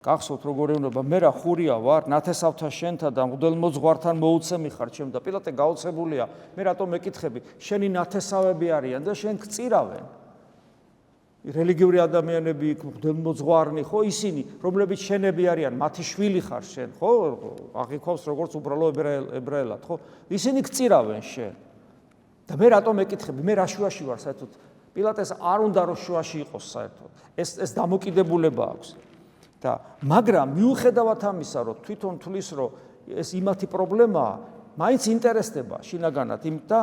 გახსოვთ როგორ ეუბნება მე რა ხურია ვარ ნათესავთა შენთა და მღვდელმოძღვართან მოუცემი ხარ ჩემ და პილატე გაოცებულია მე რატომ მეკითხები შენი ნათესავები არიან და შენ გწირავენ რელიგიური ადამიანები მღვდელმოძღვარნი ხო ისინი რომლებიც შენები არიან მათი შვილი ხარ შენ ხო აღიქვავს როგორც უბრალო ებრაელად ხო ისინი გწირავენ შენ და მე რატომ მეკითხები მე რა შუაში ვარ საერთოდ პილატეს არ უნდა რომ შუაში იყოს საერთოდ ეს დამოკიდებულება აქვს და მაგრამ მიუხედავად ამისა რომ თვითონ თulis რომ ეს იმათი პრობლემაა მაინც ინტერესდება შინაგანად იმ და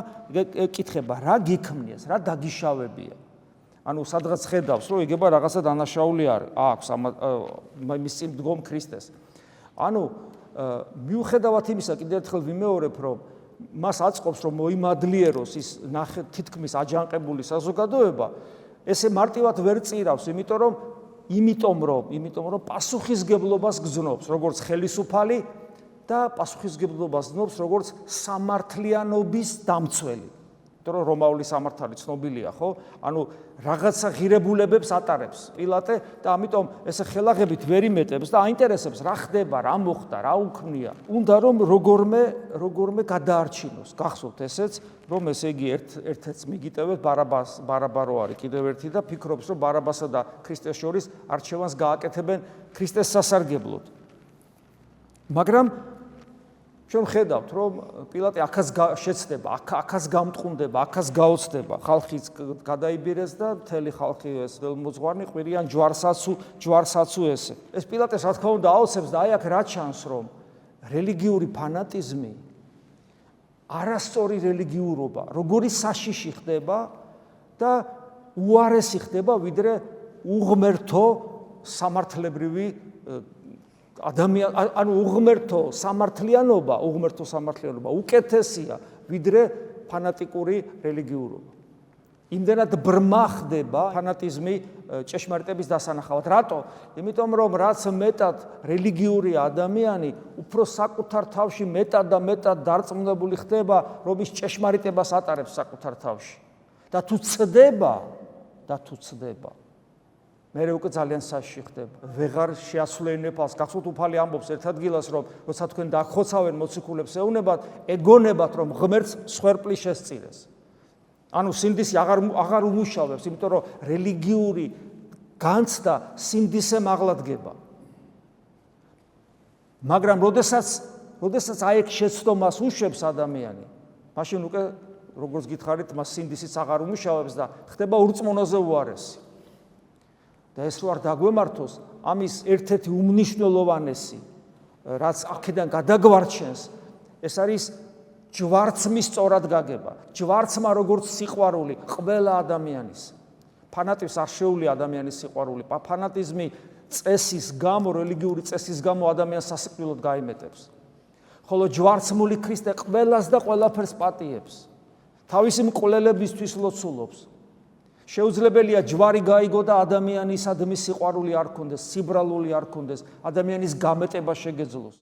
ეკითხება რა გიქმნიეს რა დაგიშავებია ანუ სადღაც ხედავს რომ იგება რაღაცა დანაშაული აქვს მის წინ დგომ ქრისტეს ანუ მიუხედავად იმისა კიდევ ერთხელ ვიმეორებ რომ მას აწყობს რომ მოიმადლიეროს ის თითქმის აჯანყებული საზოგადოება ესე მარტივად ვერ წირავს იმიტომ რომ პასუხისგებლობას გზნობს როგორც ხელისუფალი და პასუხისგებლობას გზნობს როგორც სამართლიანობის დამცველი. იმიტომ რომ რომაული სამართალი ცნობილია, ხო? ანუ რაღაცა ღირებულებებს ატარებს პილატე და ამიტომ ესე ხელაღებით ვერ იმეტებს და აინტერესებს რა ხდება, რა მოხდა, რა უქმნია. უნდა რომ როგორმე გადაარჩინოს. გახსოვთ ესეც რომ ესე იგი ერთ-ერთს მიგიტევეთ ბარაბარო არის კიდევ ერთი და ფიქრობს რომ ბარაბასა და ქრისტეს შორის არჩევანს გააკეთებენ ქრისტეს სასარგებლოდ. მაგრამ ჩვენ ხედავთ რომ პილატე აქაც შეცდება, აქაც გამტყუნდება, აქაც გაოცდება, ხალხიც გადაიბირეს და მთელი ხალხი ეს მღვდელმოძღვარნი ყვირიან ჯვარსაცუ ესე. ეს პილატეს რა თქმა უნდა აოცებს და აი აქ რა ჩანს რომ რელიგიური ფანატიზმი არასწორი რელიგიურობა, როგორი საშიში ხდება და უარესი ხდება, ვიდრე უღმერთო სამართლებრივი ანუ უღმერთო სამართლიანობა უკეთესია, ვიდრე ფანატიკური რელიგიურობა. იმდენად ბრმა ხდება ფანატიზმი ჭეშმარიტების დასანახავად. რატო? იმიტომ რომ რაც მეტად რელიგიური ადამიანი, უფრო საკუთარ თავში მეტად და მეტად დარწმუნებული ხდება, რომ ის ჭეშმარიტებას ატარებს საკუთარ თავში. და თუ ცდება, მე უკვე ძალიან საშიში ხდება. ვეღარ შეასრულე ნეფალს. გახსოვთ უფალი ამბობს ერთ ადგილას რომ როცა თქვენ დაგხოცავენ მოციქულებს ეუნებათ, ეგონებათ რომ ღმერთს სვერპლი შესწირეს. ანუ სინდისი აღარ უმუშავებს, იმიტომ რომ რელიგიური განცდა სინდისე მაღლადგება. მაგრამ როდესაც აი ეგ შეცდომას უშვებს ადამიანი, მაშინ უკვე როგორც გითხარით, მას სინდისიც აღარ უმუშავებს და ხდება ურწმუნოზე უარესი. და ეს რო არ დაგვემართოს, ამის ერთ-ერთი უმნიშვნელოვანესი, რაც აქედან გადაგვარჩენს, ეს არის ჯვარცმის სწორად გაგება. ჯვარცმა როგორც სიყვარული ყველა ადამიანის. ფანატიზმს არ შეუძლია ადამიანის სიყვარული. ფანატიზმი წესის გამო, რელიგიური წესის გამო ადამიანს სასიკვდილოდ გაიმეტებს. ხოლო ჯვარცმული ქრისტე ყველას და ყველაფერს პატიებს. თავისი მკვლელებისთვის ლოცულობს. შეუძლებელია ჯვარი გაიგო და ადამიანისადმი სიყვარული არ ქონდეს, სიბრალული არ ქონდეს, ადამიანის გამეტება შეგეძლოს.